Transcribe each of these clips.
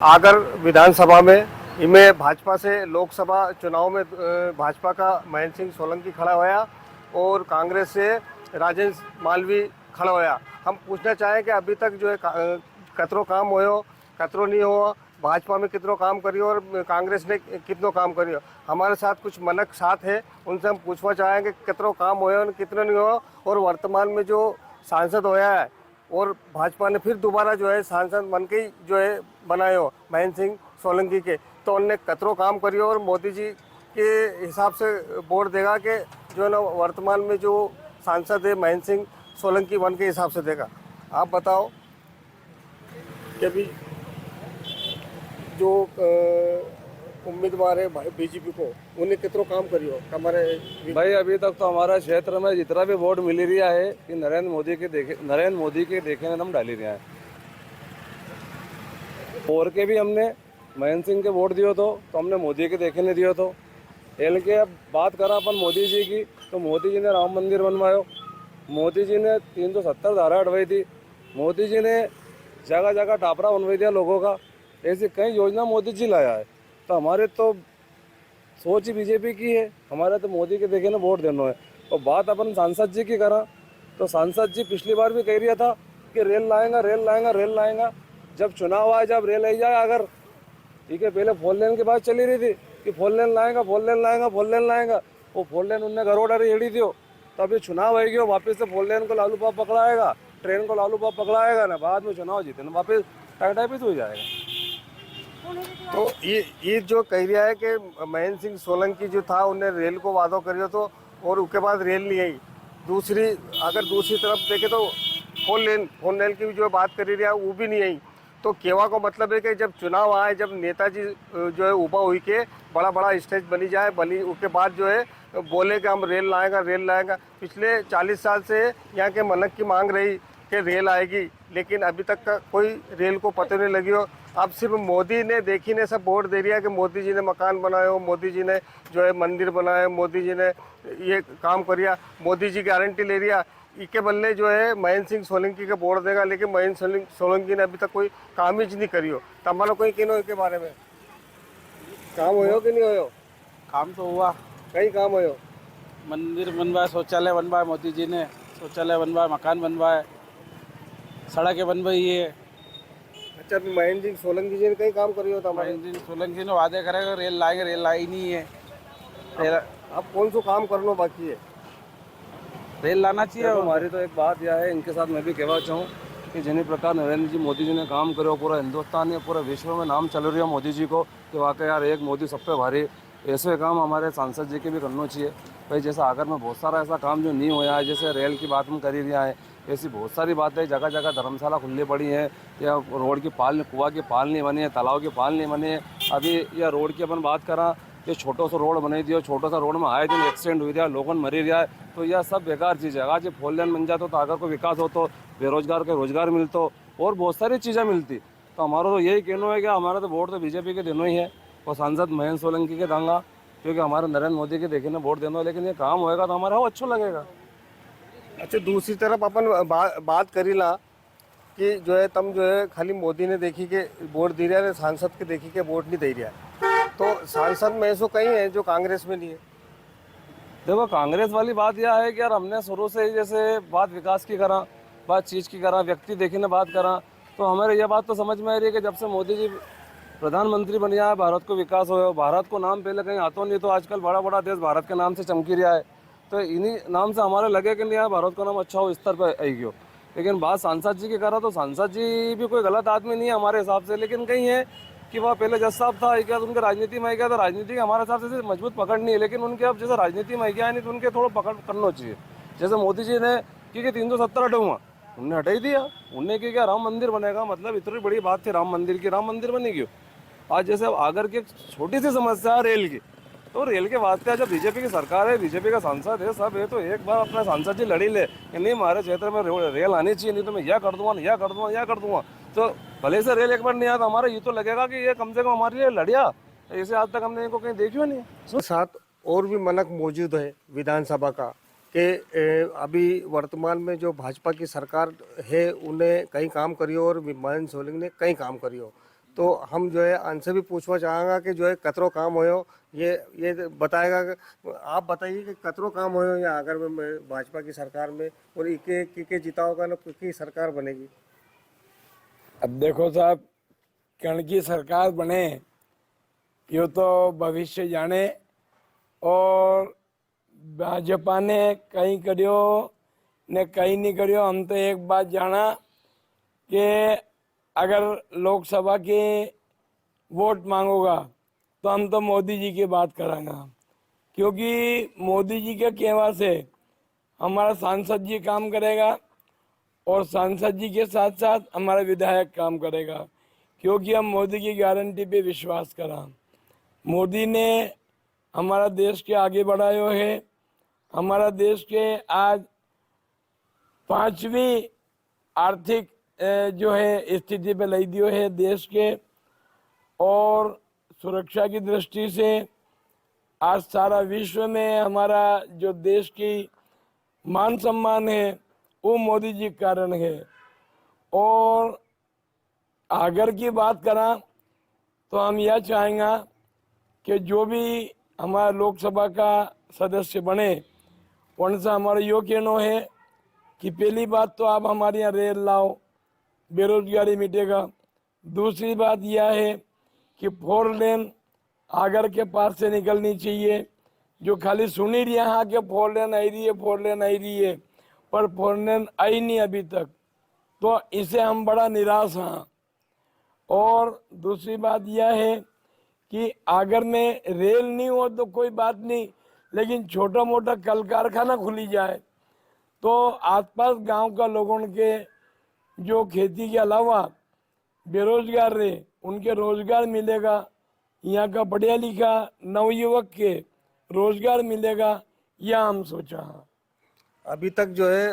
आगर विधानसभा में इनमें भाजपा से लोकसभा चुनाव में भाजपा का महेंद्र सिंह सोलंकी खड़ा होया और कांग्रेस से राजेंद्र मालवी खड़ा होया। हम पूछना चाहें कि अभी तक जो है कतरो काम होयो कतरो नहीं हो, भाजपा में कितनो काम करियो और कांग्रेस ने कितनो काम करियो। हमारे साथ कुछ मनक साथ है, उनसे हम पूछना चाहेंगे कितनो काम होयो और कितनो नहीं हो, और वर्तमान में जो सांसद होया है और भाजपा ने फिर दोबारा जो है सांसद बन के ही जो है बनाए हो महेंद्र सिंह सोलंकी के, तो उनने कतरो काम करियो और मोदी जी के हिसाब से वोट देगा कि जो है ना वर्तमान में जो सांसद है महेंद्र सिंह सोलंकी बन के हिसाब से देगा। आप बताओ कि अभी जो उम्मीदवार है बीजेपी को उन्हें कितनो काम करियो हमारे भाई। अभी तक तो हमारा क्षेत्र में जितना भी वोट मिल रहा है कि नरेंद्र मोदी के देखे ने हम डाली रहा है। और के भी हमने महेंद्र सिंह के वोट दियो तो हमने मोदी के देखे ने दियो तो एल के। अब बात करा अपन मोदी जी की, तो मोदी जी ने राम मंदिर बनवायो, मोदी जी ने 370 धारा हटवाई थी, मोदी जी ने जगह जगह टापरा बनवाई दिया लोगों का। ऐसी कई योजना मोदी जी लाया है। तो हमारे तो सोच ही बीजेपी की है, हमारे तो मोदी के देखे ना वोट देना है। और बात अपन सांसद जी की करा तो सांसद जी पिछली बार भी कह रहा था कि रेल लाएंगा रेल लाएंगा रेल लाएंगा। जब चुनाव आए, जब रेल आई जाए अगर ठीक है, पहले फोर लेन की बात चली रही थी कि फोर लेन लाएंगा फोर लेन लाएंगा फोर लेन लाएंगा। वो फोर लेन उनने करोड़ हेड़ी थी। तो अभी चुनाव आएगी वापस से फोर लेन को लालू पाप पकड़ाएगा, ट्रेन को लालू पाप पकड़ाएगा ना, बाद में चुनाव जीते ना वापस टाइपिस हो जाएगा। तो ये जो कह रहा है कि महेंद्र सिंह सोलंकी जो था उन्हें रेल को वादो करियो तो और उसके बाद रेल नहीं आई। दूसरी तरफ देखे तो फोर लेन की भी जो बात करी रहा है वो भी नहीं आई। तो केवा को मतलब है कि जब चुनाव आए, जब नेताजी जो है उबा हुई के बड़ा बड़ा स्टेज बनी जाए, बनी उसके बाद जो है बोले कि हम रेल लाएंगा। पिछले 40 साल से यहाँ के मनक की मांग रही कि रेल आएगी, लेकिन अभी तक का कोई रेल को पता नहीं लगी हो। अब सिर्फ मोदी ने देखी ने सब वोट दे दिया कि मोदी जी ने मकान बनाए हो, मोदी जी ने जो है मंदिर बनाए, मोदी जी ने ये काम करिया, मोदी जी गारंटी ले रिया। इसके बदले जो है महेंद्र सिंह सोलंकी के वोट देगा, लेकिन महेंद्र सिंह सोलंकी ने अभी तक कोई काम ही नहीं करी हो। तो हमारा कोई कहना के बारे में काम हो कि नहीं हो? काम तो हुआ, कई काम हो, मंदिर बनवाए, शौचालय बनवाए, मोदी जी ने शौचालय बनवाए, मकान बनवाए, सड़कें बनवाई है। अच्छा, महेंद्र सिंह सोलंकी जी ने कई काम करी हो? महेंद्र सिंह सोलंकी ने वादे करेगा रेल लाएंगे, रेल लाई नहीं है। अब कौन सा काम करना बाकी है? रेल लाना चाहिए। हमारी तो एक बात यह है, इनके साथ मैं भी कहना चाहूँ कि जिन प्रकार नरेंद्र जी मोदी जी ने काम करो, पूरा हिंदुस्तान या पूरा विश्व में नाम चल रही है मोदी जी को कि वाकई यार एक मोदी सब पे भारी। ऐसे काम हमारे सांसद जी के भी करना चाहिए भाई। जैसा आगर में बहुत सारा ऐसा काम जो नहीं होया है, जैसे रेल की बात हम कर ही रहा है, ऐसी बहुत सारी बातें जगह जगह धर्मशाला खुली पड़ी हैं, या रोड की पाल कुआं की पाल नहीं बनी है, तालाब की पाल नहीं बनी है अभी, या रोड की अपन बात करा कि छोटो सा रोड बना दियो, छोटा सा रोड में आए दिन एक्सीडेंट हुई रहा है, लोगों मरी रहा है। तो यह सब बेकार चीज़ है। आज फोर लेन बन जाता तो आगर को विकास हो, तो बेरोजगार को रोजगार मिलता और बहुत सारी चीज़ें मिलती। तो हमारा तो यही कहना है कि हमारा तो वोट तो बीजेपी के देना ही है और सांसद महेंद्र सोलंकी के देंगे, क्योंकि हमारे नरेंद्र मोदी के देखे ना वोट देना। लेकिन ये काम होएगा तो हमारा वो अच्छा लगेगा। अच्छा, दूसरी तरफ अपन बात करी ला कि जो है तुम जो है खाली मोदी ने देखी के वोट दे रहा है, सांसद के देखी के वोट नहीं दे रहा है। तो सांसद में ऐसा कहीं है जो कांग्रेस में नहीं है? देखो, कांग्रेस वाली बात यह है कि यार हमने शुरू से ही जैसे बात विकास की करा, बात चीज़ की करा, व्यक्ति देखी ने बात करा, तो हमारे यह बात तो समझ में आ रही है कि जब से मोदी जी प्रधानमंत्री बनिया है, भारत को विकास हो, भारत को नाम पहले कहीं आता नहीं, तो आजकल बड़ा बड़ा देश भारत के नाम से चमकी रहा है। तो इन्हीं नाम से हमारे लगे कि नहीं यार भारत का नाम अच्छा हो, स्तर पर आई गयो। लेकिन बात सांसद जी की करा तो सांसद जी भी कोई गलत आदमी नहीं है हमारे हिसाब से, लेकिन कहीं है कि वह पहले जज साहब था, क्या उनके राजनीति में आई गया, तो राजनीति की हमारे हिसाब से मजबूत पकड़ नहीं है। लेकिन उनके अब जैसे राजनीति में आई गया नहीं, तो उनके थोड़ा पकड़ करना चाहिए। जैसे मोदी जी ने क्योंकि 370 हटाऊंगा, उनने हटा ही दिया। उनने की क्या राम मंदिर बनेगा, मतलब इतनी बड़ी बात थी राम मंदिर की, राम मंदिर बनी क्यों? आज जैसे अब आगर की एक छोटी सी समस्या है रेल की, तो रेल के वास्ते जब बीजेपी की सरकार है, बीजेपी का सांसद है, सब है, तो एक बार अपना सांसद जी लड़ी ले कि नहीं हमारे क्षेत्र में रेल आनी चाहिए, नहीं तो मैं यह कर दूंगा, यह कर दूंगा, यह कर दूंगा। तो भले से रेल एक बार नहीं आता, हमारा ये तो लगेगा कि ये कम से कम हमारे लिए लड़िया। ऐसे आज तक हमने इनको कहीं देखी नहीं। साथ और भी मनक मौजूद है विधानसभा का कि अभी वर्तमान में जो भाजपा की सरकार है उन्हें कई काम करियो और महेंद्र सोलंकी ने कई काम करियो। तो हम जो है उनसे भी पूछना चाहेंगे कि जो है कतरो काम होयो, ये बताएगा कि आप बताइए कि कतरो काम होयो या अगर में भाजपा की सरकार में और इके जिताओगा ना की सरकार बनेगी। अब देखो साहब, कण की सरकार बने यो तो भविष्य जाने, और भाजपा ने कहीं करियो ने कहीं नहीं करियो। हम तो एक बात जाना कि अगर लोकसभा के वोट मांगोगा तो हम तो मोदी जी की बात करांगा, क्योंकि मोदी जी के कहवा से हमारा सांसद जी काम करेगा और सांसद जी के साथ साथ हमारा विधायक काम करेगा, क्योंकि हम मोदी की गारंटी पे विश्वास करा। मोदी ने हमारा देश के आगे बढ़ायो है, हमारा देश के आज 5वीं आर्थिक जो है स्थिति पे लाई दियो है देश के, और सुरक्षा की दृष्टि से आज सारा विश्व में हमारा जो देश की मान सम्मान है वो मोदी जी के कारण है। और अगर की बात करा तो हम यह चाहेंगे कि जो भी हमारा लोकसभा का सदस्य बने उनसे हमारा यो कहना है कि पहली बात तो आप हमारे यहाँ रेल लाओ, बेरोजगारी मिटेगा। दूसरी बात यह है कि 4 लेन आगर के पास से निकलनी चाहिए, जो खाली सुनी रही हाँ कि 4 लेन आई रही है, 4 लेन आई रही है, पर 4 लेन आई नहीं अभी तक, तो इसे हम बड़ा निराश हैं। और दूसरी बात यह है कि अगर में रेल नहीं हो तो कोई बात नहीं, लेकिन छोटा मोटा कल कारखाना खुली जाए तो आसपास गांव का लोगों के जो खेती के अलावा बेरोजगार रहे उनके रोजगार मिलेगा, यहाँ का पढ़ा लिखा नवयुवक के रोजगार मिलेगा, यह हम सोचा। अभी तक जो है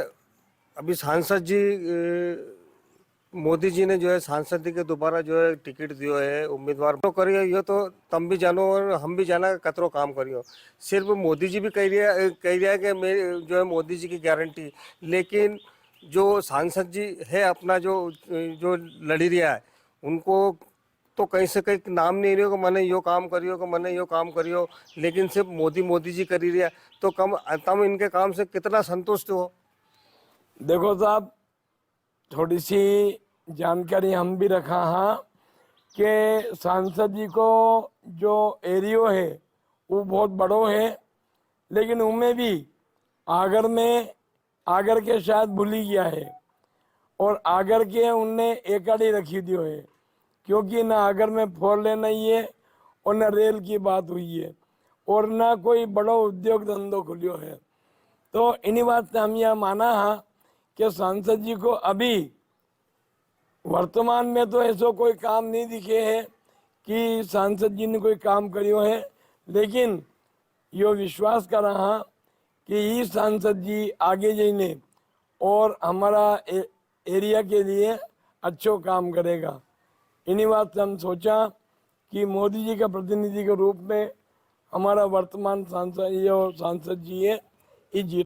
अभी सांसद जी मोदी जी ने जो है सांसद जी के दोबारा जो है टिकट दियो है, उम्मीदवार तो करियो, ये तो तुम भी जानो और हम भी जाना कतरो काम करियो। सिर्फ मोदी जी भी कह रहा है कि मेरी जो है मोदी जी की गारंटी, लेकिन जो सांसद जी है अपना जो जो लड़ी रहा है उनको तो कहीं से कहीं नाम नहीं रही कि मैंने यो काम करियो कि मैंने यो काम करियो, लेकिन सिर्फ मोदी जी करी रहा। तो तुम इनके काम से कितना संतुष्ट हो? देखो साहब, थोड़ी सी जानकारी हम भी रखा हाँ कि सांसद जी को जो एरियो है वो बहुत बड़ो है, लेकिन उनमें भी आगर के शायद भूली गया है, और आगर के उनने एकड़ी रखी दियो है, क्योंकि ना आगर में 4 लेन नहीं है और ना रेल की बात हुई है और ना कोई बड़ो उद्योग धंधो खुलियो है। तो इन्हीं बात से हम यह माना हाँ कि सांसद जी को अभी वर्तमान में तो ऐसा कोई काम नहीं दिखे है कि सांसद जी ने कोई काम करियो है, लेकिन यो विश्वास कर रहा कि ये सांसद जी आगे जाइने और हमारा एरिया के लिए अच्छो काम करेगा। इन्हीं बात से हम सोचा कि मोदी जी का प्रतिनिधि के रूप में हमारा वर्तमान सांसद जी है, ये